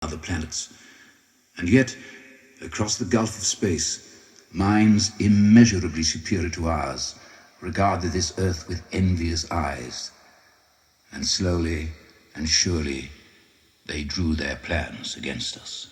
other planets. And yet, across the gulf of space, minds immeasurably superior to ours regarded this Earth with envious eyes. And slowly and surely, they drew their plans against us.